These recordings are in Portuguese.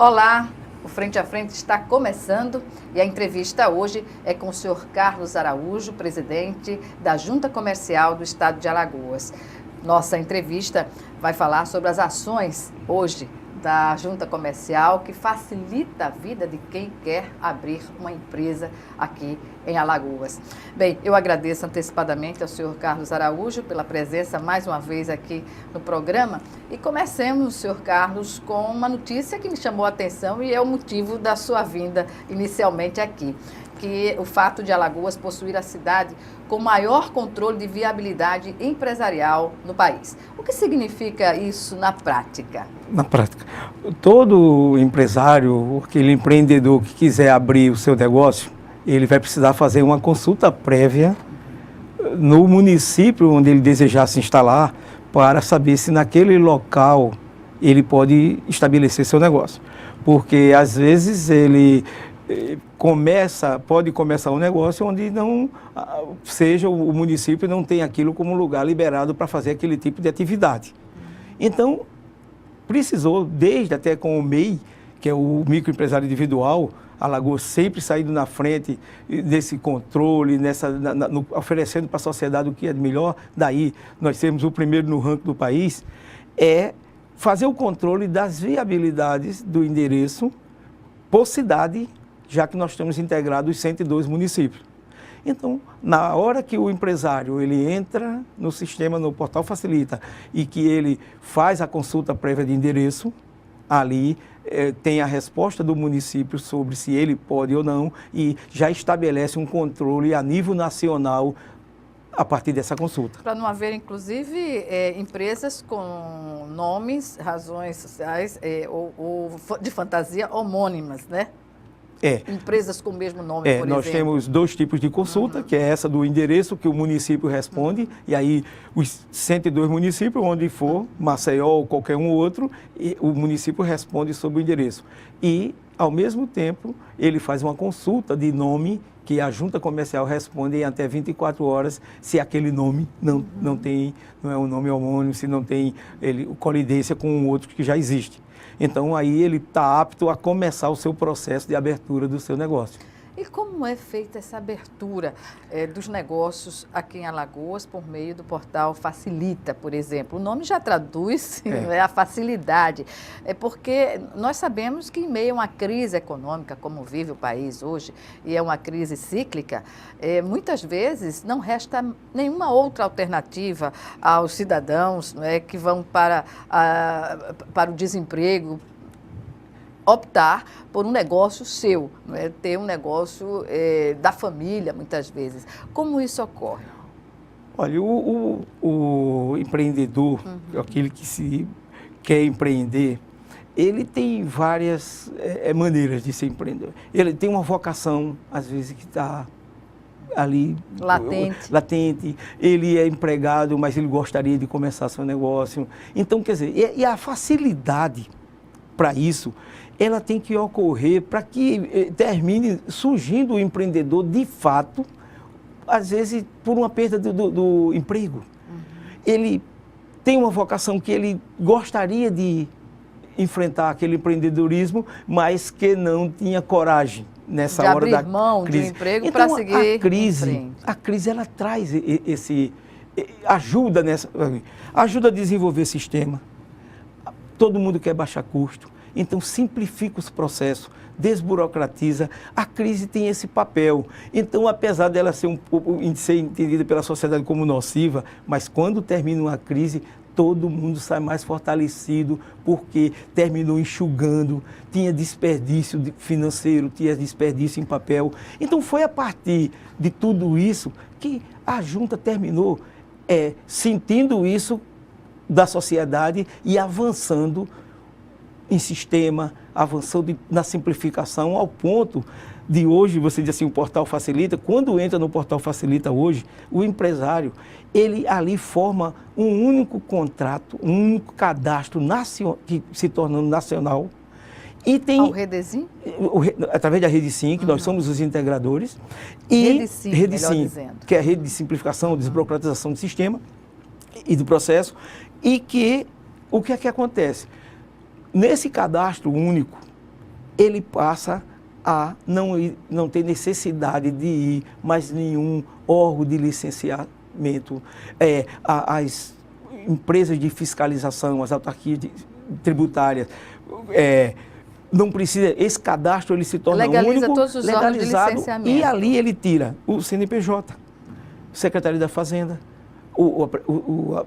Olá, o Frente a Frente está começando e a entrevista hoje é com o senhor Carlos Araújo, presidente da Junta Comercial do Estado de Alagoas. Nossa entrevista vai falar sobre as ações hoje da Junta Comercial que facilita a vida de quem quer abrir uma empresa aqui em Alagoas. Bem, eu agradeço antecipadamente ao senhor Carlos Araújo pela presença mais uma vez aqui no programa e comecemos, senhor Carlos, com uma notícia que me chamou a atenção e é o motivo da sua vinda inicialmente aqui, que o fato de Alagoas possuir a cidade com maior controle de viabilidade empresarial no país. O que significa isso na prática? Na prática, todo empresário, aquele empreendedor que quiser abrir o seu negócio, ele vai precisar fazer uma consulta prévia no município onde ele desejar se instalar para saber se naquele local ele pode estabelecer seu negócio. Porque às vezes ele pode começar um negócio onde não seja o município não tem aquilo como lugar liberado para fazer aquele tipo de atividade. Então, precisou, desde até com o MEI, que é o microempresário individual, Alagoas sempre saindo na frente desse controle, oferecendo para a sociedade o que é de melhor. Daí, nós temos o primeiro no ranking do país, é fazer o controle das viabilidades do endereço por cidade, já que nós temos integrado os 102 municípios. Então, na hora que o empresário ele entra no sistema, no portal Facilita, e que ele faz a consulta prévia de endereço, ali tem a resposta do município sobre se ele pode ou não, e já estabelece um controle a nível nacional a partir dessa consulta. Para não haver, inclusive, empresas com nomes, razões sociais ou de fantasia homônimas, né? Empresas com o mesmo nome, por nós exemplo. temos dois tipos de consulta, que é essa do endereço, que o município responde, e aí os 102 municípios, onde for, Maceió ou qualquer um outro, o município responde sobre o endereço. E, ao mesmo tempo, ele faz uma consulta de nome, que a Junta Comercial responde em até 24 horas, se aquele nome não é um nome homônimo, se não tem colidência com um outro que já existe. Então, aí ele está apto a começar o seu processo de abertura do seu negócio. E como é feita essa abertura dos negócios aqui em Alagoas por meio do portal Facilita, por exemplo? O nome já traduz a facilidade. É porque nós sabemos que em meio a uma crise econômica, como vive o país hoje, e é uma crise cíclica, muitas vezes não resta nenhuma outra alternativa aos cidadãos que vão para o desemprego, optar por um negócio seu, ter um negócio da família, muitas vezes. Como isso ocorre? Olha, o empreendedor, aquele que quer empreender, ele tem várias maneiras de ser empreendedor. Ele tem uma vocação, às vezes, que está ali latente, ele é empregado, mas ele gostaria de começar seu negócio. Então, quer dizer, e a facilidade para isso, ela tem que ocorrer para que termine surgindo o empreendedor de fato, às vezes por uma perda do emprego. Ele tem uma vocação que ele gostaria de enfrentar aquele empreendedorismo, mas que não tinha coragem nessa hora da crise. De abrir mão de um emprego para seguir em frente. A crise, ela traz ajuda a desenvolver sistema. Todo mundo quer baixar custo. Então, simplifica os processos, desburocratiza. A crise tem esse papel. Então, apesar dela ser entendida pela sociedade como nociva, mas quando termina uma crise, todo mundo sai mais fortalecido, porque terminou enxugando, tinha desperdício financeiro, tinha desperdício em papel. Então, foi a partir de tudo isso que a Junta terminou sentindo isso da sociedade e avançando em sistema, avançando na simplificação, ao ponto de hoje, você diz assim, o portal Facilita, quando entra no portal Facilita hoje, o empresário, ele ali forma um único contrato, um único cadastro que se tornando nacional. E tem ao Redesim? Através da Redesim, que nós somos os integradores. E Redesim, que é a rede de simplificação, desburocratização do sistema e do processo. E que, o que é que acontece? Nesse cadastro único, ele passa a não ter necessidade de ir mais nenhum órgão de licenciamento, as empresas de fiscalização, as autarquias tributárias, não precisa, esse cadastro ele se torna único, todos os legalizado, licenciamento. E ali ele tira o CNPJ, Secretaria da Fazenda,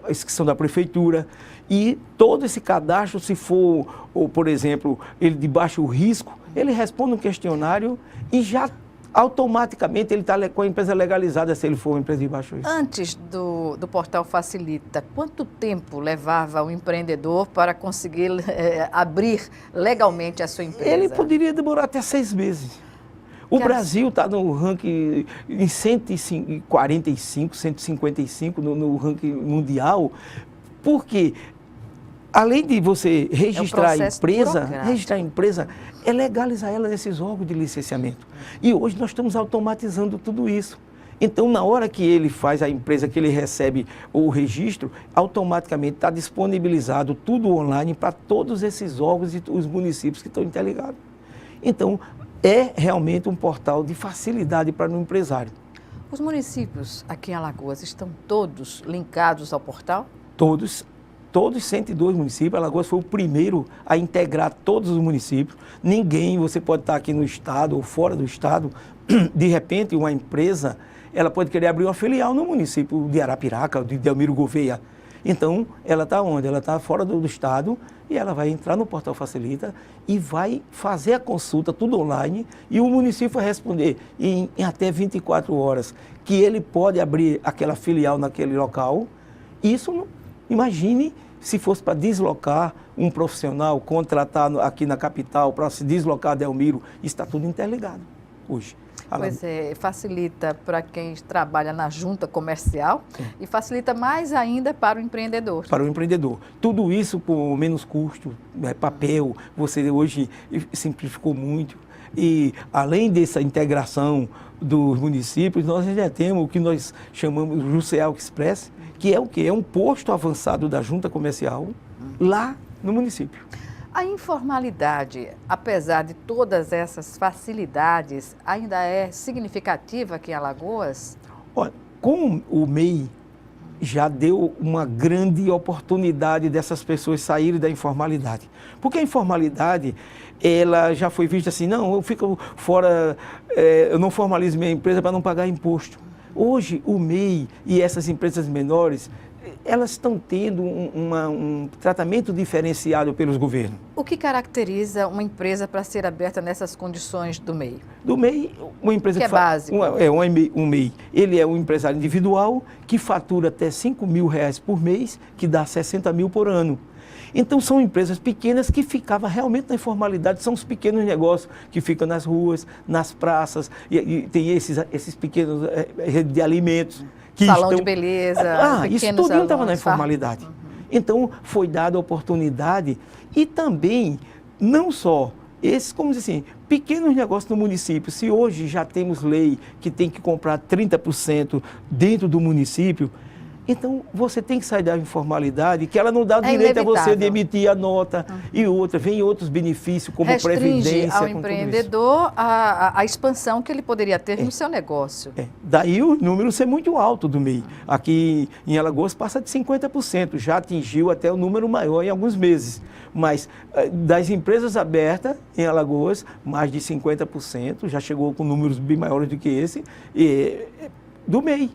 a inscrição da Prefeitura, e todo esse cadastro, se for, ou, por exemplo, ele de baixo risco, ele responde um questionário e já automaticamente ele está com a empresa legalizada se ele for uma empresa de baixo risco. Antes do portal Facilita, quanto tempo levava o empreendedor para conseguir abrir legalmente a sua empresa? Ele poderia demorar até 6 meses. O Brasil está no ranking em 145, 155 no ranking mundial, porque além de você registrar a empresa é legalizar ela nesses órgãos de licenciamento. E hoje nós estamos automatizando tudo isso. Então, na hora que ele faz a empresa, que ele recebe o registro, automaticamente está disponibilizado tudo online para todos esses órgãos e os municípios que estão interligados. Então, é realmente um portal de facilidade para o empresário. Os municípios aqui em Alagoas estão todos linkados ao portal? Todos 102 municípios. Alagoas foi o primeiro a integrar todos os municípios. Ninguém, você pode estar aqui no estado ou fora do estado, de repente uma empresa, ela pode querer abrir uma filial no município de Arapiraca, de Delmiro Gouveia. Então, ela está onde? Ela está fora do estado e ela vai entrar no portal Facilita e vai fazer a consulta, tudo online, e o município vai responder em até 24 horas que ele pode abrir aquela filial naquele local. Isso, imagine se fosse para deslocar um profissional, contratar aqui na capital, para se deslocar a Delmiro, está tudo interligado hoje. Pois é, facilita para quem trabalha na junta comercial. Sim. E facilita mais ainda para o empreendedor. Para o empreendedor. Tudo isso com menos custo, papel, você hoje simplificou muito. E além dessa integração dos municípios, nós já temos o que nós chamamos de Juceal Express, que é o quê? É um posto avançado da junta comercial lá no município. A informalidade, apesar de todas essas facilidades, ainda é significativa aqui em Alagoas? Olha, com o MEI já deu uma grande oportunidade dessas pessoas saírem da informalidade. Porque a informalidade, ela já foi vista assim, não, eu fico fora, eu não formalizo minha empresa para não pagar imposto. Hoje, o MEI e essas empresas menores, elas estão tendo um tratamento diferenciado pelos governos. O que caracteriza uma empresa para ser aberta nessas condições do MEI? Do MEI, uma empresa que é básico. Um MEI. Ele é um empresário individual que fatura até R$5.000 por mês, que dá 60 mil por ano. Então, são empresas pequenas que ficavam realmente na informalidade, são os pequenos negócios que ficam nas ruas, nas praças, e tem esses pequenos redes de alimentos. Salão de beleza, isso tudo não estava na informalidade. Então, foi dada a oportunidade e também, não só esses, como dizer assim, pequenos negócios no município. Se hoje já temos lei que tem que comprar 30% dentro do município, então você tem que sair da informalidade, que ela não dá direito a você de emitir a nota e outra. Vem outros benefícios, como previdência. Ao empreendedor a expansão que ele poderia ter no seu negócio. Daí o número ser muito alto do MEI. Aqui em Alagoas passa de 50%, já atingiu até o número maior em alguns meses. Mas das empresas abertas em Alagoas, mais de 50%, já chegou com números bem maiores do que esse, do MEI.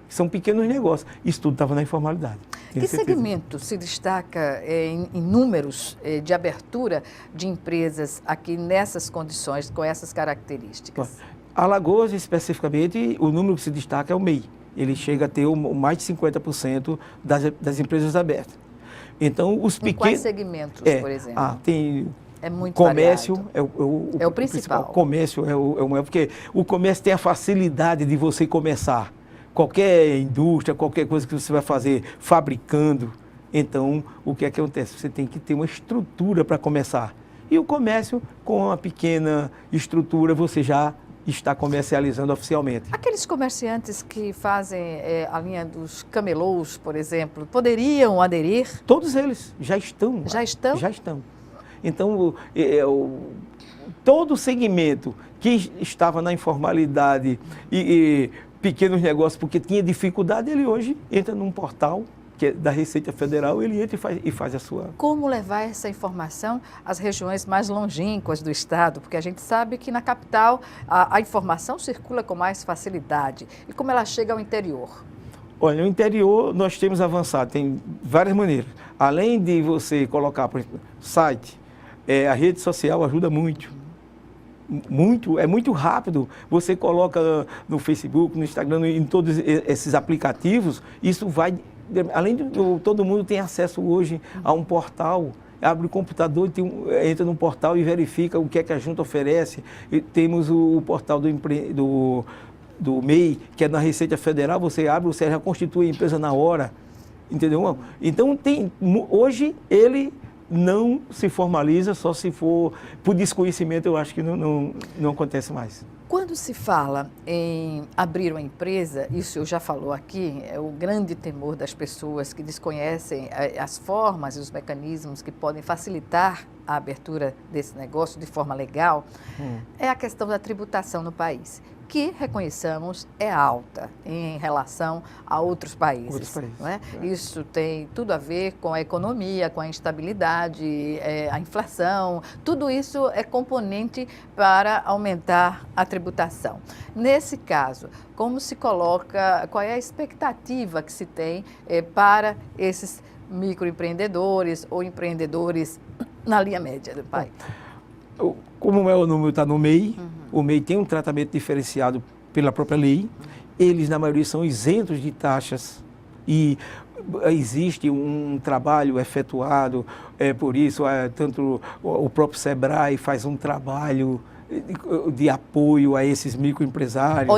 São pequenos negócios. Isso tudo estava na informalidade. Que segmento se destaca em números de abertura de empresas aqui nessas condições, com essas características? Alagoas, especificamente, o número que se destaca é o MEI. Ele chega a ter mais de 50% das empresas abertas. Então, os pequenos... Em quais segmentos, por exemplo? Tem... É muito comércio variado. É o principal. Comércio é o maior, porque o comércio tem a facilidade de você começar. Qualquer indústria, qualquer coisa que você vai fazer fabricando, então o que é que acontece? Você tem que ter uma estrutura para começar. E o comércio, com uma pequena estrutura, você já está comercializando oficialmente. Aqueles comerciantes que fazem a linha dos camelôs, por exemplo, poderiam aderir? Todos eles já estão. Já estão? Já estão. Então, todo segmento que estava na informalidade e pequenos negócios, porque tinha dificuldade, ele hoje entra num portal que é da Receita Federal, ele entra e faz a sua... Como levar essa informação às regiões mais longínquas do estado? Porque a gente sabe que na capital a informação circula com mais facilidade. E como ela chega ao interior? Olha, no interior nós temos avançado, tem várias maneiras. Além de você colocar, por exemplo, site, a rede social ajuda muito. É muito rápido. Você coloca no Facebook, no Instagram, em todos esses aplicativos, isso vai... Além de todo mundo tem acesso hoje a um portal, abre o computador, entra no portal e verifica o que é que a junta oferece. E temos o portal do MEI, que é na Receita Federal, você abre, você já constitui a empresa na hora, entendeu? Então, hoje ele não se formaliza, só se for por desconhecimento, eu acho que não acontece mais. Quando se fala em abrir uma empresa, isso eu já falou aqui, é o grande temor das pessoas que desconhecem as formas e os mecanismos que podem facilitar a abertura desse negócio de forma legal, é a questão da tributação no país, que, reconheçamos, é alta em relação a outros países. Não é? Isso tem tudo a ver com a economia, com a instabilidade, a inflação, tudo isso é componente para aumentar a tributação. Nesse caso, como se coloca, qual é a expectativa que se tem para esses microempreendedores ou empreendedores na linha média do país? Como o meu número está no MEI, o MEI tem um tratamento diferenciado pela própria lei, eles na maioria são isentos de taxas e existe um trabalho efetuado, por isso, tanto o próprio SEBRAE faz um trabalho de apoio a esses microempresários,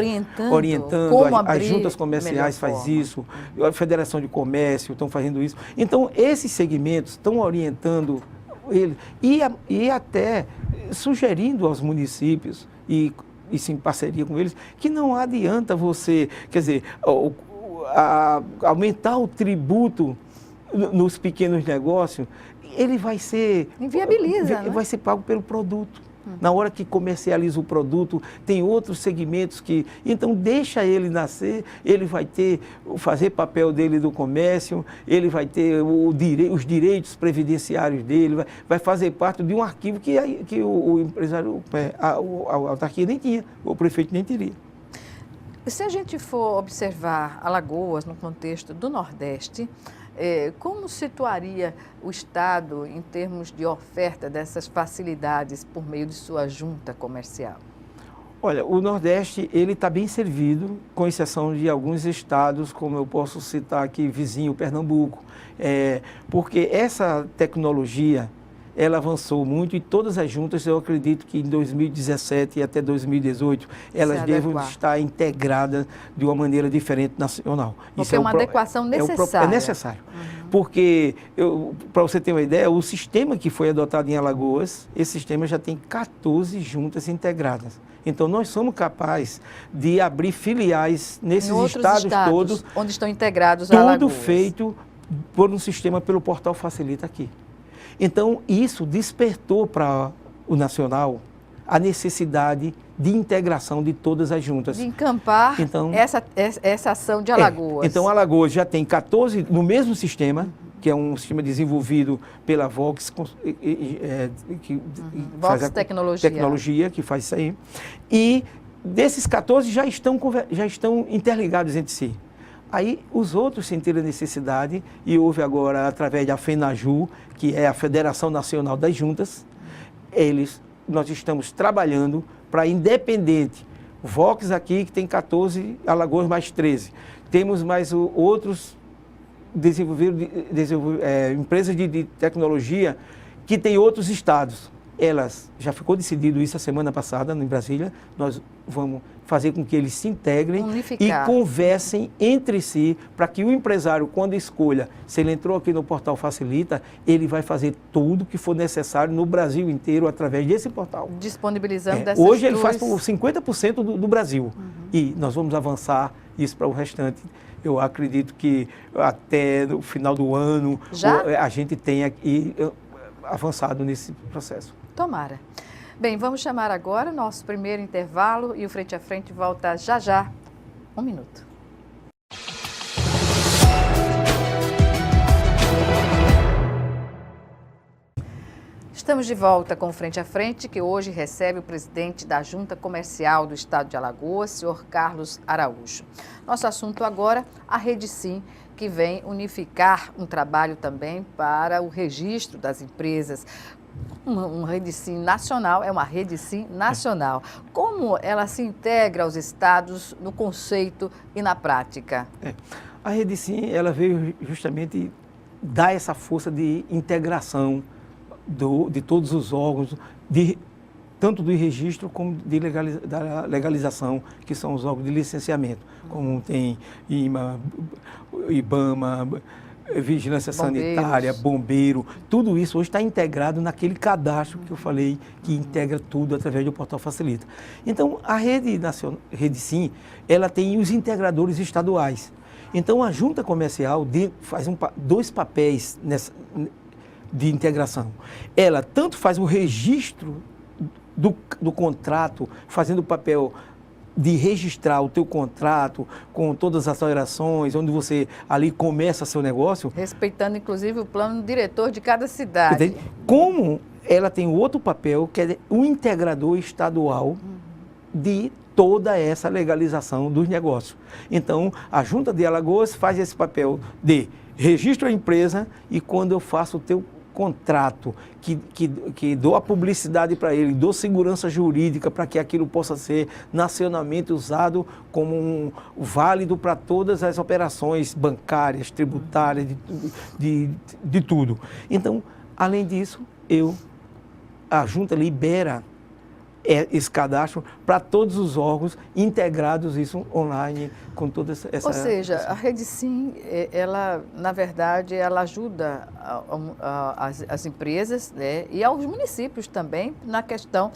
orientando como as juntas comerciais faz isso, a Federação de Comércio estão fazendo isso. Então, esses segmentos estão orientando ele e até sugerindo aos municípios e isso em parceria com eles, que não adianta você, quer dizer, aumentar o tributo nos pequenos negócios, ele vai ser... Inviabiliza, né? Vai ser pago pelo produto. Na hora que comercializa o produto, tem outros segmentos que... Então, deixa ele nascer, ele vai fazer papel dele do comércio, ele vai ter os direitos previdenciários dele, vai fazer parte de um arquivo que o empresário, a autarquia nem tinha, o prefeito nem teria. Se a gente for observar Alagoas no contexto do Nordeste, como situaria o Estado em termos de oferta dessas facilidades por meio de sua junta comercial? Olha, o Nordeste ele está bem servido, com exceção de alguns estados, como eu posso citar aqui, vizinho Pernambuco, porque essa tecnologia ela avançou muito e todas as juntas, eu acredito que em 2017 e até 2018, elas devem estar integradas de uma maneira diferente nacional. Porque isso é uma adequação necessária. É necessário. Porque, para você ter uma ideia, o sistema que foi adotado em Alagoas, esse sistema já tem 14 juntas integradas. Então, nós somos capazes de abrir filiais nesses estados todos, onde estão integrados a Alagoas. Tudo feito por um sistema pelo portal Facilita Aqui. Então, isso despertou para o nacional a necessidade de integração de todas as juntas. De encampar essa ação de Alagoas. Então, Alagoas já tem 14 no mesmo sistema, que é um sistema desenvolvido pela Vox, Vox Tecnologia, que faz isso aí. E desses 14 já estão interligados entre si. Aí os outros sentiram a necessidade e houve agora, através da FENAJU, que é a Federação Nacional das Juntas, nós estamos trabalhando para independente. Vox aqui, que tem 14, Alagoas mais 13. Temos mais outros empresas de tecnologia que tem outros estados. Já ficou decidido isso a semana passada em Brasília, nós vamos fazer com que eles se integrem e conversem entre si para que o empresário, quando escolha, se ele entrou aqui no portal Facilita, ele vai fazer tudo que for necessário no Brasil inteiro através desse portal. Disponibilizando dessas hoje ele faz por 50% do Brasil e nós vamos avançar isso para o restante. Eu acredito que até o final do ano a gente tenha avançado nesse processo. Tomara. Bem, vamos chamar agora nosso primeiro intervalo e o Frente a Frente volta já já. 1 minuto. Estamos de volta com o Frente a Frente, que hoje recebe o presidente da Junta Comercial do Estado de Alagoas, senhor Carlos Araújo. Nosso assunto agora, a Rede Sim, que vem unificar um trabalho também para o registro das empresas. Uma Rede Sim nacional, é uma Rede Sim nacional. Como ela se integra aos estados no conceito e na prática? A Rede Sim, ela veio justamente dar essa força de integração de todos os órgãos, tanto do registro como da legalização, que são os órgãos de licenciamento, como tem IBAMA, Vigilância Sanitária, Bombeiro, tudo isso hoje está integrado naquele cadastro que eu falei, que integra tudo através do Portal Facilita. Então, a Rede Sim, ela tem os integradores estaduais. Então, a Junta Comercial faz dois papéis de integração. Ela tanto faz o registro do contrato, fazendo o papel de registrar o teu contrato com todas as alterações, onde você ali começa seu negócio. Respeitando, inclusive, o plano diretor de cada cidade. Entende? Como ela tem outro papel, que é o integrador estadual de toda essa legalização dos negócios. Então, a Junta de Alagoas faz esse papel de registro a empresa e quando eu faço o teu contrato, que dou a publicidade para ele, dou segurança jurídica para que aquilo possa ser nacionalmente usado como válido para todas as operações bancárias, tributárias, de tudo. Então, além disso, a Junta libera esse cadastro para todos os órgãos integrados, isso online, com toda essa... Ou seja, a Rede Sim, ela, na verdade, ela ajuda as empresas, né, e aos municípios também na questão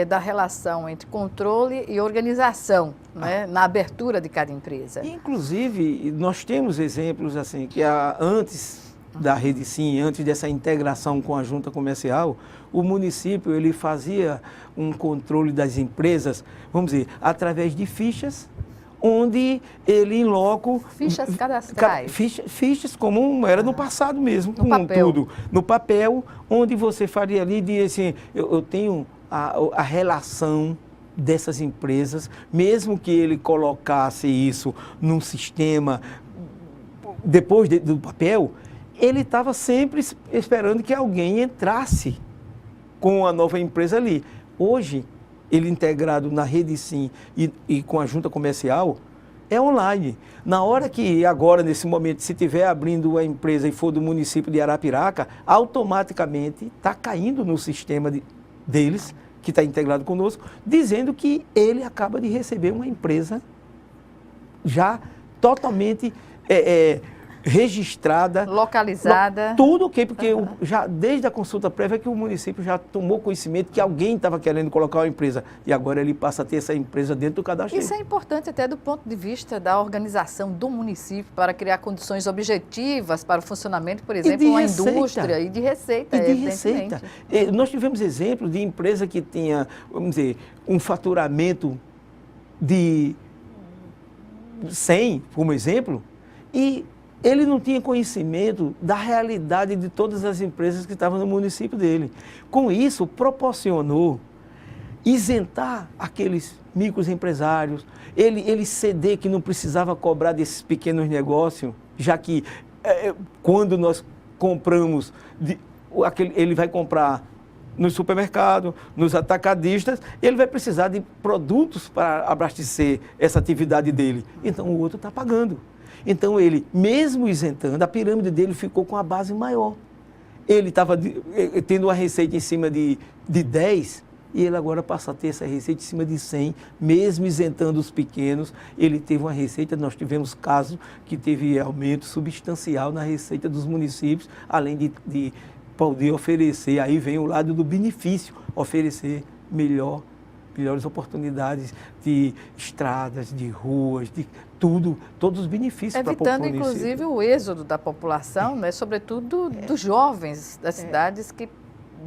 da relação entre controle e organização, né, na abertura de cada empresa. Inclusive, nós temos exemplos assim, que antes da Rede Sim, antes dessa integração com a Junta Comercial, o município ele fazia um controle das empresas, vamos dizer, através de fichas, onde ele em loco... Fichas cadastrais. Fichas como era no passado mesmo, no com papel. Tudo. No papel, onde você faria ali, de assim, eu tenho a relação dessas empresas, mesmo que ele colocasse isso num sistema, depois do papel, ele estava sempre esperando que alguém entrasse com a nova empresa ali. Hoje, ele integrado na Rede Sim e com a Junta Comercial, é online. Na hora que agora, nesse momento, se estiver abrindo a empresa e for do município de Arapiraca, automaticamente está caindo no sistema deles, que está integrado conosco, dizendo que ele acaba de receber uma empresa já totalmente... registrada, localizada, tudo ok, porque já desde a consulta prévia que o município já tomou conhecimento que alguém estava querendo colocar uma empresa e agora ele passa a ter essa empresa dentro do cadastro. Isso é importante até do ponto de vista da organização do município para criar condições objetivas para o funcionamento, por exemplo, uma indústria e de receita. Nós tivemos exemplos de empresa que tinha, vamos dizer, um faturamento de 100, como exemplo, e ele não tinha conhecimento da realidade de todas as empresas que estavam no município dele. Com isso, proporcionou isentar aqueles microempresários, ele ceder que não precisava cobrar desses pequenos negócios, já que quando nós compramos, ele vai comprar no supermercado, nos atacadistas, ele vai precisar de produtos para abastecer essa atividade dele. Então, o outro está pagando. Então, ele, mesmo isentando, a pirâmide dele ficou com a base maior. Ele estava tendo uma receita em cima de 10 e ele agora passa a ter essa receita em cima de 100, mesmo isentando os pequenos. Ele teve uma receita, nós tivemos casos que teve aumento substancial na receita dos municípios, além de poder oferecer, aí vem o lado do benefício, oferecer melhores oportunidades de estradas, de ruas, de tudo, todos os benefícios para a população. Evitando, inclusive, o êxodo da população, né, sobretudo dos jovens das cidades que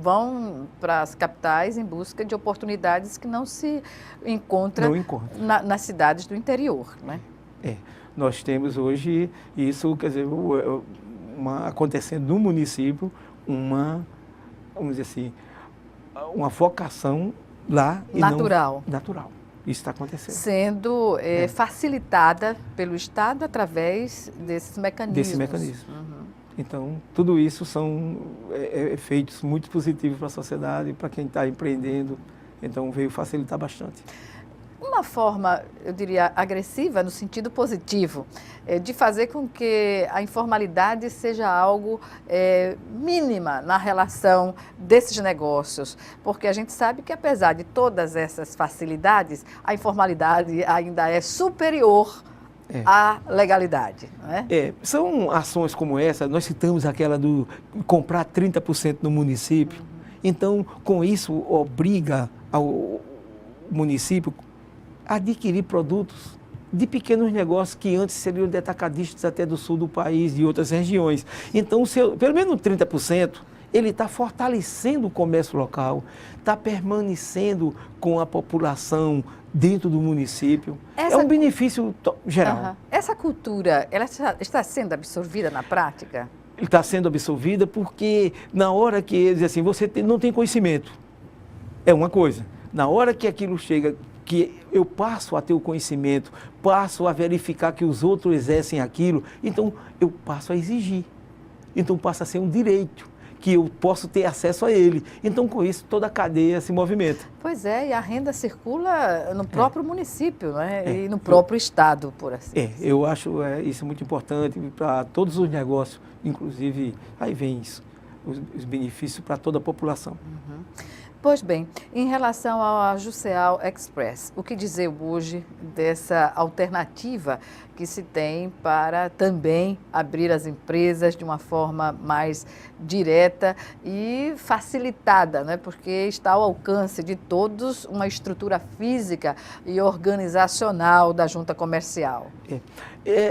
vão para as capitais em busca de oportunidades que não se encontram nas cidades do interior, né? Nós temos hoje isso, quer dizer, acontecendo no município, vamos dizer assim, uma vocação lá. Natural. Natural. Isso está acontecendo. Sendo facilitada pelo Estado através desses mecanismos. Então, tudo isso são efeitos muito positivos para a sociedade, para quem está empreendendo. Então, veio facilitar bastante. Uma forma, eu diria, agressiva, no sentido positivo, de fazer com que a informalidade seja algo mínima na relação desses negócios. Porque a gente sabe que, apesar de todas essas facilidades, a informalidade ainda é superior à legalidade. Não é? São ações como essa, nós citamos aquela do comprar 30% no município. Então, com isso, obriga ao município adquirir produtos de pequenos negócios que antes seriam de atacadistas até do sul do país, de outras regiões. Então, pelo menos 30%, ele está fortalecendo o comércio local, está permanecendo com a população dentro do município. É um benefício geral. Essa cultura, ela está sendo absorvida na prática? Está sendo absorvida porque na hora que eles dizem assim, você não tem conhecimento, é uma coisa. Na hora que aquilo chega, que eu passo a ter o conhecimento, passo a verificar que os outros exercem aquilo, então eu passo a exigir. Então passa a ser um direito, que eu posso ter acesso a ele. Então, com isso, toda a cadeia se movimenta. Pois é, e a renda circula no próprio município, né? E no próprio estado, por assim dizer. Eu acho isso muito importante para todos os negócios, inclusive, aí vem isso, os benefícios para toda a população. Pois bem, em relação ao Juceal Express, o que dizer hoje dessa alternativa que se tem para também abrir as empresas de uma forma mais direta e facilitada, né? Porque está ao alcance de todos uma estrutura física e organizacional da junta comercial.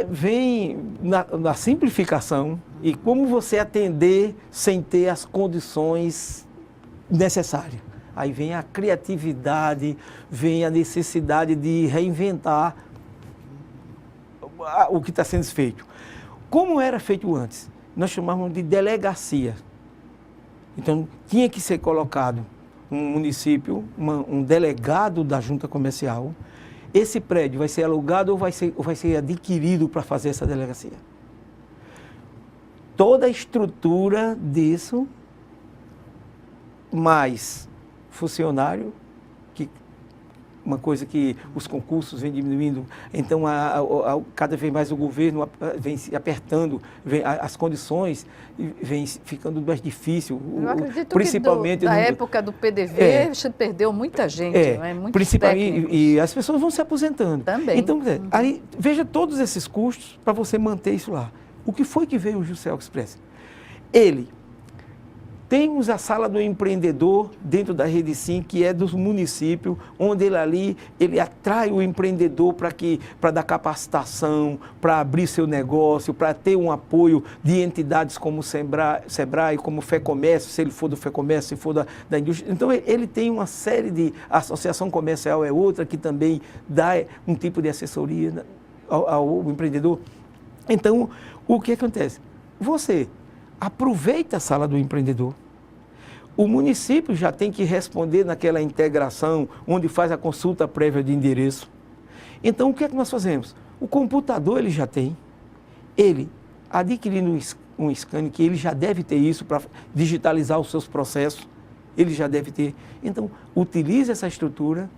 Vem na simplificação e como você atender sem ter as condições necessária. Aí vem a criatividade, vem a necessidade de reinventar o que está sendo feito. Como era feito antes? Nós chamávamos de delegacia. Então, tinha que ser colocado um município, um delegado da junta comercial. Esse prédio vai ser alugado ou vai ser adquirido para fazer essa delegacia. Toda a estrutura disso, mais funcionário, uma coisa que os concursos vêm diminuindo, então cada vez mais o governo vem se apertando, as condições vêm ficando mais difícil. Eu acredito principalmente que na época do PDV perdeu muita gente, não é? Muitos técnicos. E as pessoas vão se aposentando. Também. Então, aí, veja todos esses custos para você manter isso lá. O que foi que veio o Juceal Express? Temos a sala do empreendedor dentro da Rede Sim, que é do município, onde ele atrai o empreendedor para dar capacitação, para abrir seu negócio, para ter um apoio de entidades como o Sebrae, como o FEComércio, se ele for do FEComércio, se for da indústria. Então, ele tem uma série de... A Associação Comercial é outra que também dá um tipo de assessoria ao empreendedor. Então, o que acontece? Você aproveita a sala do empreendedor. O município já tem que responder naquela integração, onde faz a consulta prévia de endereço. Então, o que é que nós fazemos? O computador ele já tem. Ele, adquirindo um scanner, que ele já deve ter isso para digitalizar os seus processos, ele já deve ter. Então, utiliza essa estrutura,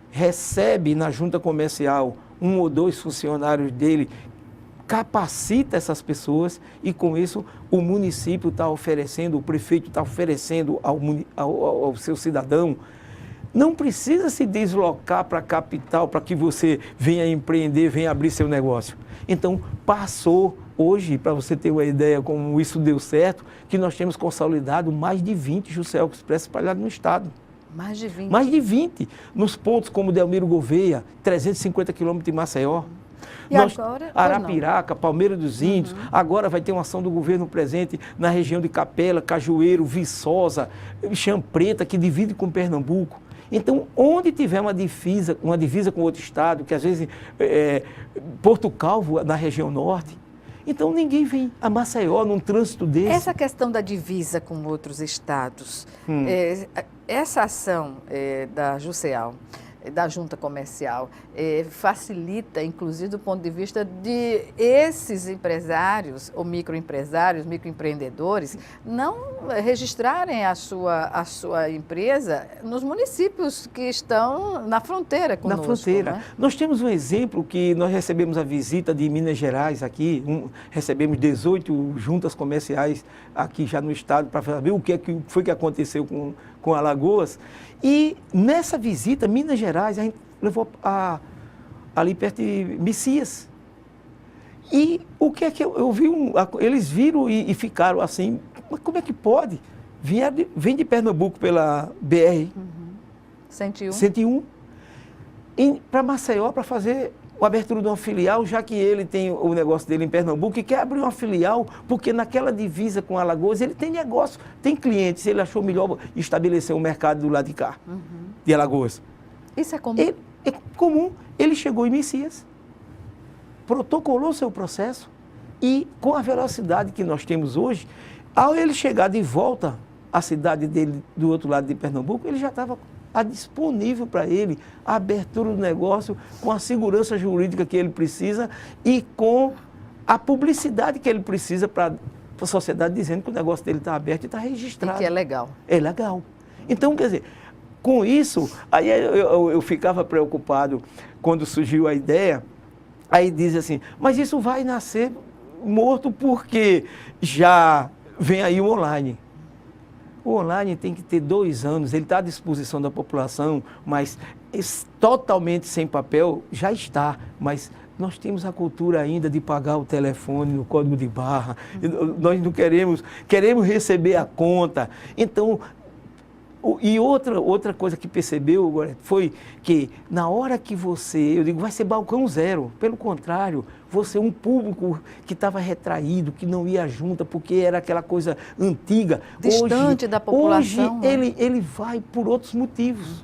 recebe na junta comercial 1 ou 2 funcionários dele, capacita essas pessoas e, com isso, o município está oferecendo, o prefeito está oferecendo ao seu cidadão. Não precisa se deslocar para a capital para que você venha empreender, venha abrir seu negócio. Então, passou hoje, para você ter uma ideia como isso deu certo, que nós temos consolidado mais de 20 Juceal Express espalhados no estado. Mais de 20? Mais de 20, nos pontos como Delmiro Gouveia, 350 quilômetros de Maceió. E agora? Arapiraca, Palmeira dos Índios, agora vai ter uma ação do governo presente na região de Capela, Cajueiro, Viçosa, Chã Preta, que divide com Pernambuco. Então, onde tiver uma divisa com outro estado, que às vezes Porto Calvo, na região norte, então ninguém vem a Maceió num trânsito desse. Essa questão da divisa com outros estados, essa ação da JUSEAL, da Junta Comercial, facilita, inclusive, do ponto de vista de esses empresários, ou microempresários, microempreendedores, não registrarem a sua empresa nos municípios que estão na fronteira conosco. Na fronteira. Né? Nós temos um exemplo que nós recebemos a visita de Minas Gerais aqui, recebemos 18 juntas comerciais aqui já no estado para saber o que foi que aconteceu com Alagoas. E nessa visita, Minas Gerais, a gente levou ali perto de Messias. E o que é que eu vi? Eles viram e ficaram assim, mas como é que pode? Vem de Pernambuco pela BR 101 para Maceió para fazer a abertura de uma filial, já que ele tem o negócio dele em Pernambuco e quer abrir uma filial, porque naquela divisa com Alagoas ele tem negócio, tem clientes, ele achou melhor estabelecer um mercado do lado de cá, de Alagoas. Isso é comum? É comum. Ele chegou em Messias, protocolou seu processo e, com a velocidade que nós temos hoje, ao ele chegar de volta à cidade dele do outro lado de Pernambuco, ele já estava disponível para ele a abertura do negócio com a segurança jurídica que ele precisa e com a publicidade que ele precisa para a sociedade dizendo que o negócio dele está aberto e está registrado. E que é legal. É legal. Então, quer dizer, com isso, aí eu ficava preocupado quando surgiu a ideia, aí diz assim, mas isso vai nascer morto porque já vem aí o online. O online tem que ter 2 anos, ele está à disposição da população, mas totalmente sem papel já está, mas nós temos a cultura ainda de pagar o telefone no código de barra, nós não queremos receber a conta. Então, e outra coisa que percebeu foi que na hora que eu digo, vai ser balcão zero, pelo contrário, você um público que estava retraído, que não ia junto, porque era aquela coisa antiga. Distante da população. Hoje ele vai por outros motivos.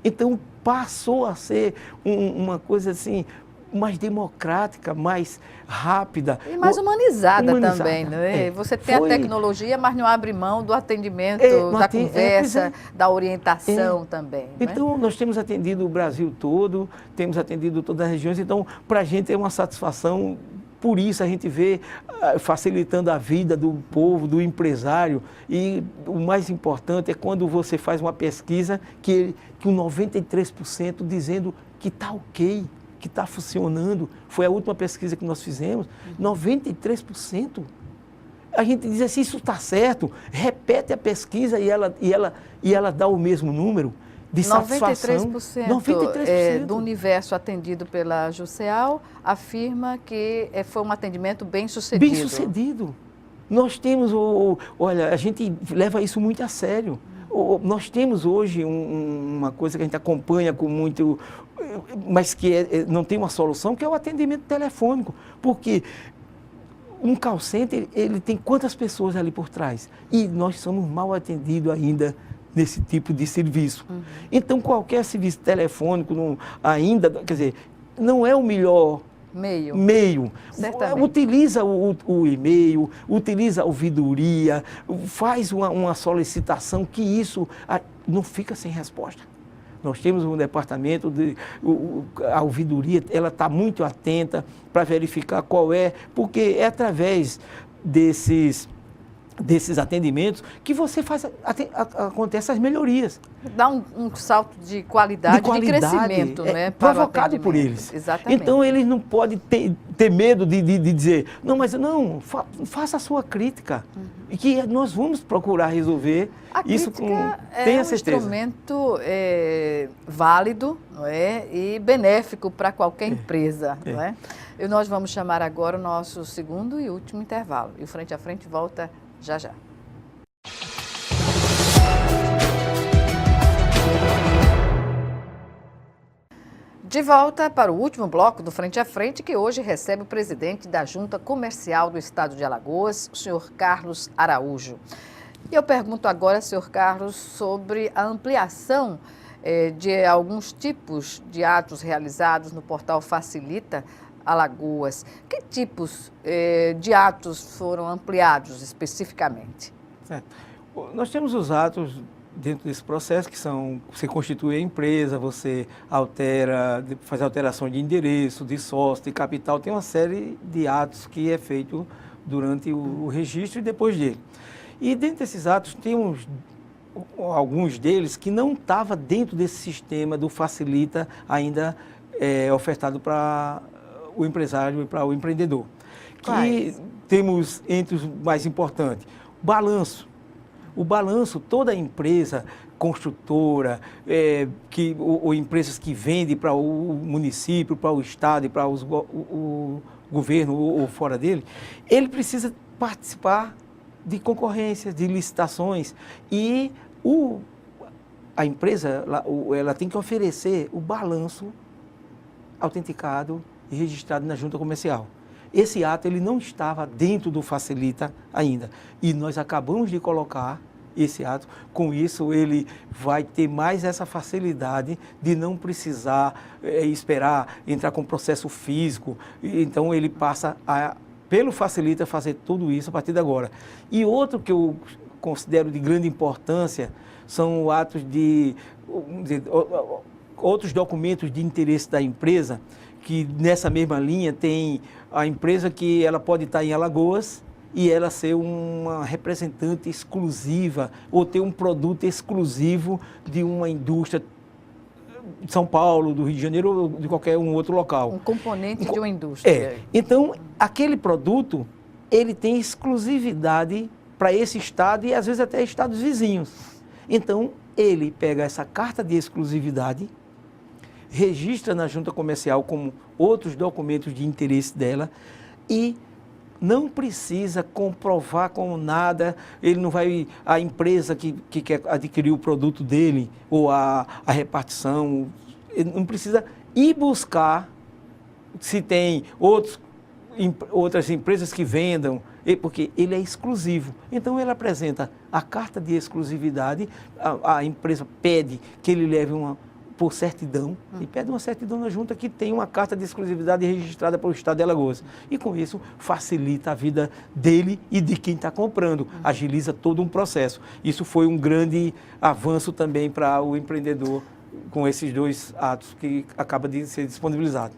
Então passou a ser uma coisa assim, mais democrática, mais rápida. E mais humanizada também, né? Você tem a tecnologia, mas não abre mão do atendimento, da conversa, da orientação também. Então, nós temos atendido o Brasil todo, temos atendido todas as regiões, então, para a gente é uma satisfação, por isso a gente vê facilitando a vida do povo, do empresário, e o mais importante é quando você faz uma pesquisa que 93% dizendo que está ok, que está funcionando, foi a última pesquisa que nós fizemos, 93%. A gente diz assim, isso está certo, repete a pesquisa e ela dá o mesmo número de satisfação. 93% do universo atendido pela JUSEAL afirma que foi um atendimento bem sucedido. Bem sucedido. Nós temos, olha, a gente leva isso muito a sério. Nós temos hoje uma coisa que a gente acompanha com muito, mas que não tem uma solução, que é o atendimento telefônico. Porque um call center, ele tem quantas pessoas ali por trás? E nós somos mal atendidos ainda nesse tipo de serviço. Então, qualquer serviço telefônico ainda, quer dizer, não é o melhor meio. Utiliza o e-mail, utiliza a ouvidoria, faz uma solicitação que isso não fica sem resposta. Nós temos um departamento a ouvidoria, ela está muito atenta para verificar qual porque é através desses atendimentos que você acontece as melhorias. Dá um salto de qualidade, de crescimento, né? Provocado por eles. Exatamente. Então, eles não podem ter medo de dizer, faça a sua crítica, e que nós vamos procurar resolver isso com... Tenha certeza. Instrumento válido, não é? E benéfico para qualquer empresa. Não é? E nós vamos chamar agora o nosso segundo e último intervalo. E o Frente a Frente volta já já. De volta para o último bloco do Frente a Frente, que hoje recebe o presidente da Junta Comercial do Estado de Alagoas, o senhor Carlos Araújo. E eu pergunto agora, senhor Carlos, sobre a ampliação de alguns tipos de atos realizados no portal Facilita Alagoas. Que tipos de atos foram ampliados especificamente? Nós temos os atos dentro desse processo, que são, você constitui a empresa, você faz alteração de endereço, de sócio, de capital, tem uma série de atos que é feito durante o registro e depois dele. E dentro desses atos tem alguns deles que não estavam dentro desse sistema do Facilita ainda ofertado para o empresário e para o empreendedor. Que temos entre os mais importantes, balanço. O balanço, toda empresa construtora, ou empresas que vendem para o município, para o estado e para o governo ou fora dele, ele precisa participar de concorrências, de licitações e a empresa ela tem que oferecer o balanço autenticado e registrado na junta comercial. Esse ato ele não estava dentro do Facilita ainda e nós acabamos de colocar esse ato. Com isso, ele vai ter mais essa facilidade de não precisar esperar entrar com processo físico. Então, ele passa pelo Facilita, fazer tudo isso a partir de agora. E outro que eu considero de grande importância são atos outros documentos de interesse da empresa, que nessa mesma linha tem a empresa que ela pode estar em Alagoas, e ela ser uma representante exclusiva ou ter um produto exclusivo de uma indústria de São Paulo, do Rio de Janeiro ou de qualquer um outro local. Um componente de uma indústria. Então, aquele produto, ele tem exclusividade para esse estado e às vezes até estados vizinhos. Então, ele pega essa carta de exclusividade, registra na junta comercial como outros documentos de interesse dela e não precisa comprovar com nada, ele não vai, a empresa que quer adquirir o produto dele, ou a repartição, ele não precisa ir buscar se tem outras empresas que vendam, porque ele é exclusivo. Então ele apresenta a carta de exclusividade, a empresa pede que ele leve por certidão, e pede uma certidão na junta que tem uma carta de exclusividade registrada pelo Estado de Alagoas. E com isso facilita a vida dele e de quem está comprando, agiliza todo um processo. Isso foi um grande avanço também para o empreendedor com esses dois atos que acaba de ser disponibilizado.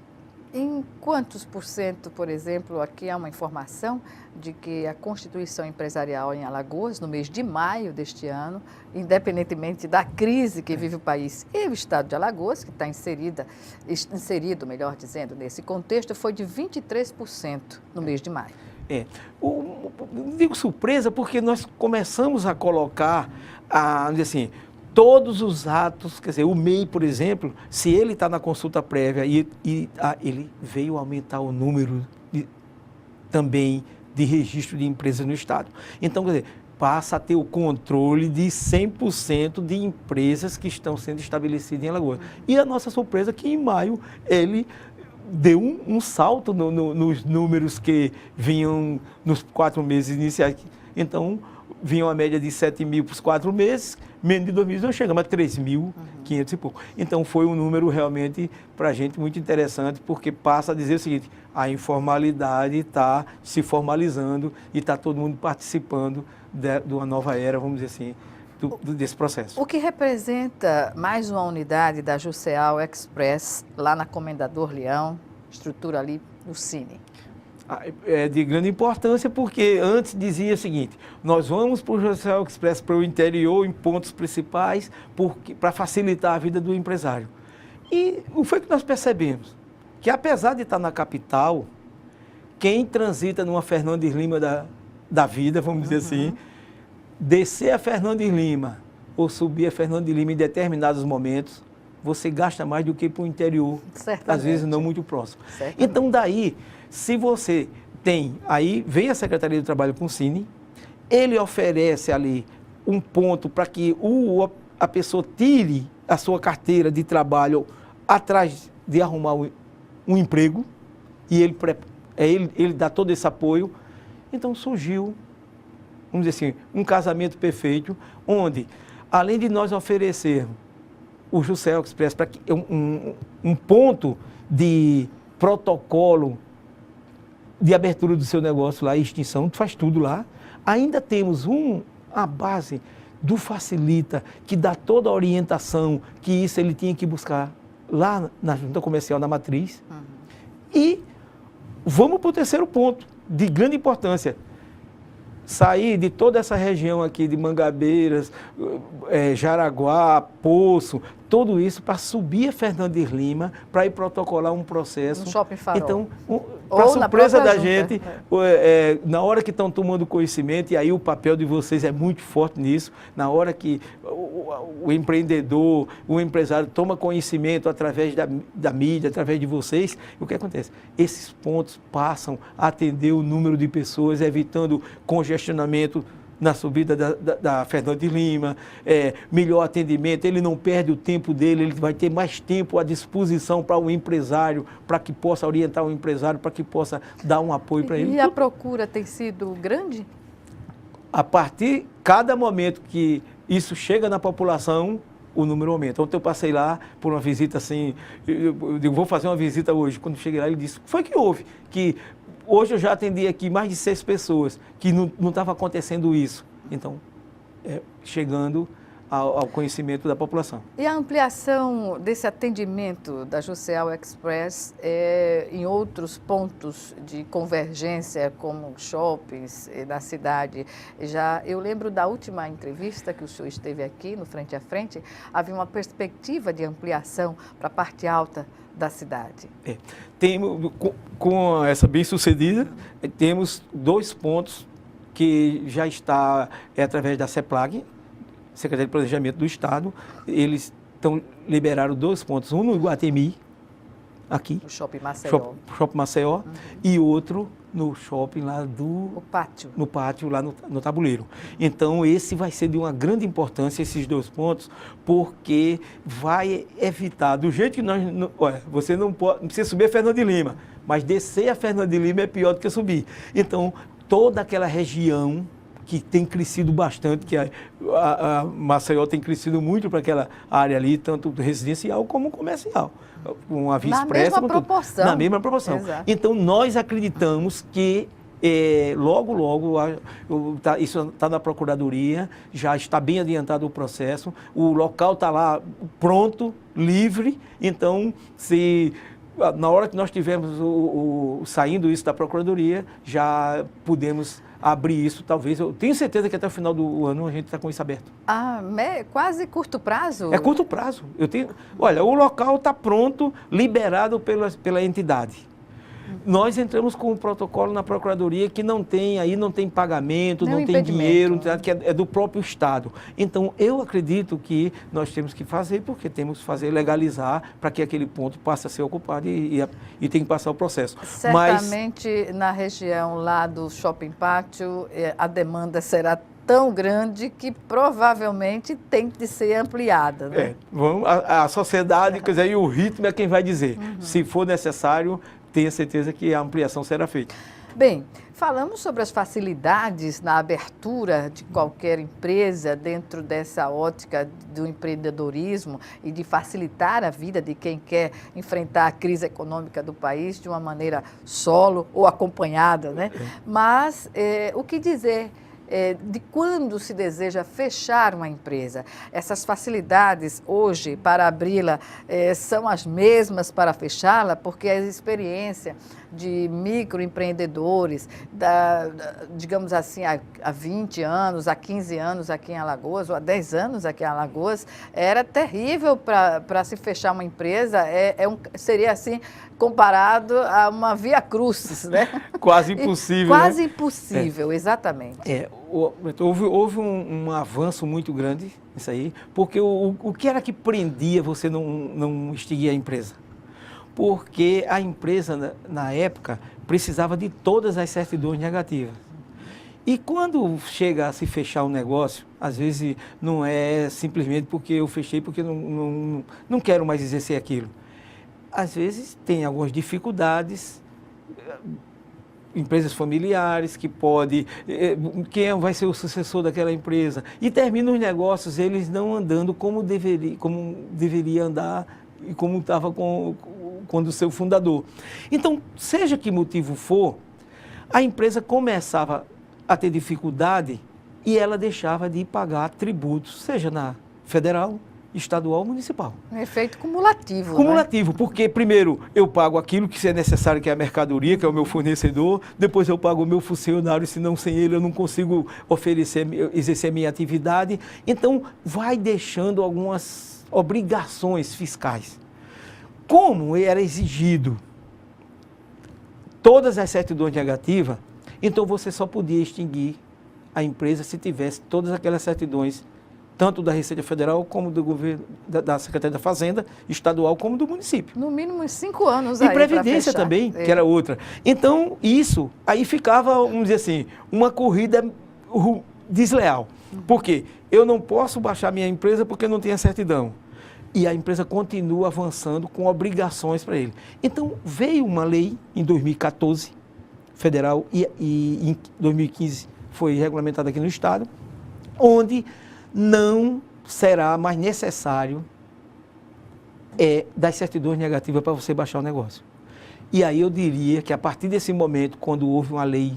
Em quantos por cento, por exemplo, aqui há uma informação de que a Constituição Empresarial em Alagoas, no mês de maio deste ano, independentemente da crise que vive o país e o estado de Alagoas, que está inserido, melhor dizendo, nesse contexto, foi de 23% no mês de maio. Digo surpresa porque nós começamos a colocar, assim, todos os atos, quer dizer, o MEI, por exemplo, se ele está na consulta prévia ele veio aumentar o número também de registro de empresas no Estado. Então, quer dizer, passa a ter o controle de 100% de empresas que estão sendo estabelecidas em Alagoas. E a nossa surpresa é que em maio ele deu um salto nos números que vinham nos 4 meses iniciais. Então, vinha uma média de 7 mil para os 4 meses, menos de 2 mil, não chegamos a 3.500 e pouco. Então, foi um número realmente, para a gente, muito interessante, porque passa a dizer o seguinte, a informalidade está se formalizando e está todo mundo participando de uma nova era, vamos dizer assim, desse processo. O que representa mais uma unidade da Jusceal Express, lá na Comendador Leão, estrutura ali no Cine? É de grande importância, porque antes dizia o seguinte, nós vamos para o Jusceal Express para o interior, em pontos principais, para facilitar a vida do empresário. E o que foi que nós percebemos? Que apesar de estar na capital, quem transita numa Fernandes Lima da vida, vamos dizer assim, descer a Fernandes Lima ou subir a Fernandes Lima em determinados momentos, você gasta mais do que para o interior, às vezes não muito próximo. Certamente. Então daí, se você tem, aí vem a Secretaria do Trabalho com o Cine, ele oferece ali um ponto para que a pessoa tire a sua carteira de trabalho atrás de arrumar um emprego e ele dá todo esse apoio. Então surgiu, vamos dizer assim, um casamento perfeito, onde, além de nós oferecermos o Juscel Express para um ponto de protocolo de abertura do seu negócio lá, extinção, tu faz tudo lá, ainda temos a base do Facilita, que dá toda a orientação, que isso ele tinha que buscar lá na junta comercial, na matriz. E vamos para o terceiro ponto, de grande importância. Sair de toda essa região aqui de Mangabeiras, Jaraguá, Poço, tudo isso para subir a Fernandes Lima, para ir protocolar um processo. No Shopping Farol. Então, para surpresa da gente, na hora que estão tomando conhecimento, e aí o papel de vocês é muito forte nisso, na hora que o empreendedor, o empresário toma conhecimento através da mídia, através de vocês, o que acontece? Esses pontos passam a atender o número de pessoas, evitando congestionamento na subida da Fernandes Lima, melhor atendimento, ele não perde o tempo dele, ele vai ter mais tempo à disposição para o empresário, para que possa orientar o empresário, para que possa dar um apoio para ele. E a procura tem sido grande? A partir, cada momento que isso chega na população, o número aumenta. Ontem eu passei lá por uma visita assim, eu digo, vou fazer uma visita hoje. Quando cheguei lá, ele disse, foi que houve? Que hoje eu já atendi aqui mais de 6 pessoas, que não estava acontecendo isso. Então, chegando ao conhecimento da população. E a ampliação desse atendimento da Juscel Express em outros pontos de convergência, como shoppings da cidade? Eu lembro da última entrevista que o senhor esteve aqui, no Frente a Frente, havia uma perspectiva de ampliação para a parte alta da cidade. Com essa bem-sucedida, temos 2 pontos que já está através da CEPLAG, Secretaria de Planejamento do Estado, eles liberaram 2 pontos, um no Iguatemi, aqui, no Shopping Maceió, Shopping Maceió, e outro no shopping lá no pátio lá no Tabuleiro. Então, esse vai ser de uma grande importância, esses 2 pontos, porque vai evitar, do jeito que nós, você não precisa subir a Fernandes Lima, mas descer a Fernandes Lima é pior do que subir. Então, toda aquela região que tem crescido bastante, que a Maceió tem crescido muito para aquela área ali, tanto residencial como comercial. Com a Via Expressa. Na mesma proporção. Exato. Então, nós acreditamos que logo, isso está na Procuradoria, já está bem adiantado o processo, o local está lá pronto, livre, então, na hora que nós tivermos saindo isso da Procuradoria, já podemos abrir isso, talvez. Eu tenho certeza que até o final do ano a gente está com isso aberto. Quase curto prazo? É curto prazo. Olha, o local está pronto, liberado pela entidade. Nós entramos com um protocolo na Procuradoria que não tem pagamento, não tem dinheiro, que é do próprio Estado. Então, eu acredito que nós temos que fazer, porque temos que fazer, legalizar, para que aquele ponto passe a ser ocupado e tem que passar o processo. Certamente, na região lá do Shopping Pátio, a demanda será tão grande que provavelmente tem de ser ampliada. Né? A sociedade, quer dizer, e o ritmo é quem vai dizer. Se for necessário, tenha certeza que a ampliação será feita. Bem, falamos sobre as facilidades na abertura de qualquer empresa dentro dessa ótica do empreendedorismo e de facilitar a vida de quem quer enfrentar a crise econômica do país de uma maneira solo ou acompanhada, né? Mas o que dizer de quando se deseja fechar uma empresa? Essas facilidades hoje para abri-la são as mesmas para fechá-la, porque a experiência de microempreendedores, digamos assim, há 20 anos, há 15 anos aqui em Alagoas, ou há 10 anos aqui em Alagoas, era terrível para se fechar uma empresa, seria assim, comparado a uma via crucis, né? Quase impossível. Quase impossível, exatamente. Houve um avanço muito grande nisso aí, porque o que era que prendia você não extinguir a empresa? Porque a empresa, na época, precisava de todas as certidões negativas. E quando chega a se fechar um negócio, às vezes não é simplesmente porque eu fechei, porque não quero mais exercer aquilo. às vezes, tem algumas dificuldades, empresas familiares que pode, quem vai ser o sucessor daquela empresa, e termina os negócios eles não andando como deveria andar e como estava quando o seu fundador. Então, seja que motivo for, a empresa começava a ter dificuldade e ela deixava de pagar tributos, seja na federal, estadual ou municipal. Um efeito cumulativo. Cumulativo, né? Porque primeiro eu pago aquilo que é necessário, que é a mercadoria, que é o meu fornecedor, depois eu pago o meu funcionário, senão sem ele eu não consigo exercer a minha atividade. Então, vai deixando algumas obrigações fiscais. Como era exigido todas as certidões negativas, então você só podia extinguir a empresa se tivesse todas aquelas certidões, tanto da Receita Federal, como do governo, da Secretaria da Fazenda, estadual, como do município. No mínimo uns 5 anos aí. E Previdência também, que era outra. Então, isso, aí ficava, vamos dizer assim, uma corrida desleal. Por quê? Eu não posso baixar minha empresa porque não tem a certidão. E a empresa continua avançando com obrigações para ele. Então, veio uma lei em 2014, federal, e em 2015 foi regulamentada aqui no Estado, onde não será mais necessário das certidões negativas para você baixar o negócio. E aí eu diria que a partir desse momento, quando houve uma lei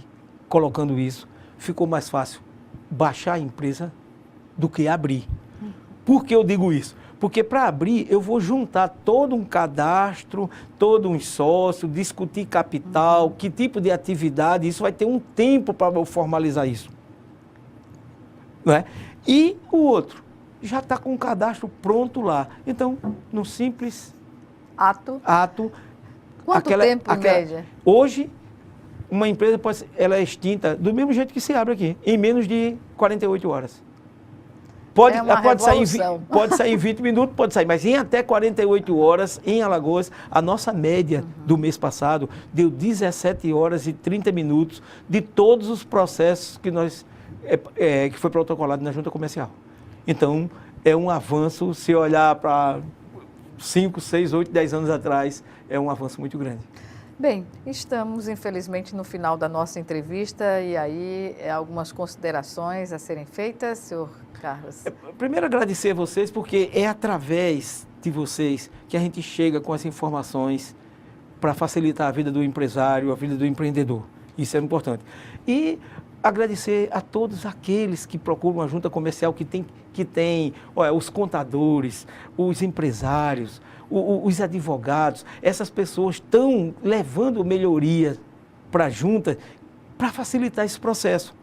colocando isso, ficou mais fácil baixar a empresa do que abrir. Por que eu digo isso? Porque para abrir eu vou juntar todo um cadastro, todo um sócio, discutir capital, que tipo de atividade, isso vai ter um tempo para eu formalizar isso. Não é? E o outro, já está com o cadastro pronto lá. Então, num simples ato. Quanto tempo, em média? Hoje, uma empresa ela é extinta do mesmo jeito que se abre aqui, em menos de 48 horas. Pode sair em 20 minutos, pode sair, mas em até 48 horas, em Alagoas, a nossa média do mês passado deu 17 horas e 30 minutos de todos os processos que foi protocolado na Junta Comercial. Então, é um avanço, se olhar para 5, 6, 8, 10 anos atrás, é um avanço muito grande. Bem, estamos infelizmente no final da nossa entrevista e aí algumas considerações a serem feitas, senhor Carlos. Primeiro agradecer a vocês, porque é através de vocês que a gente chega com as informações para facilitar a vida do empresário, a vida do empreendedor. Isso é importante. E agradecer a todos aqueles que procuram uma junta comercial que tem os contadores, os empresários, os advogados, essas pessoas estão levando melhoria para a junta para facilitar esse processo.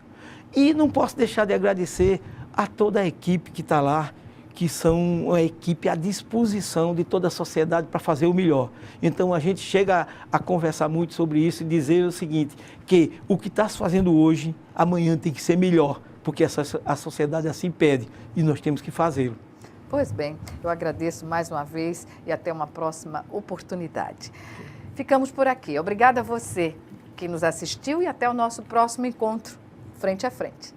E não posso deixar de agradecer a toda a equipe que está lá, que são uma equipe à disposição de toda a sociedade para fazer o melhor. Então, a gente chega a conversar muito sobre isso e dizer o seguinte, que o que está se fazendo hoje, amanhã tem que ser melhor, porque a sociedade assim pede e nós temos que fazê-lo. Pois bem, eu agradeço mais uma vez e até uma próxima oportunidade. Ficamos por aqui. Obrigada a você que nos assistiu e até o nosso próximo encontro, frente a frente.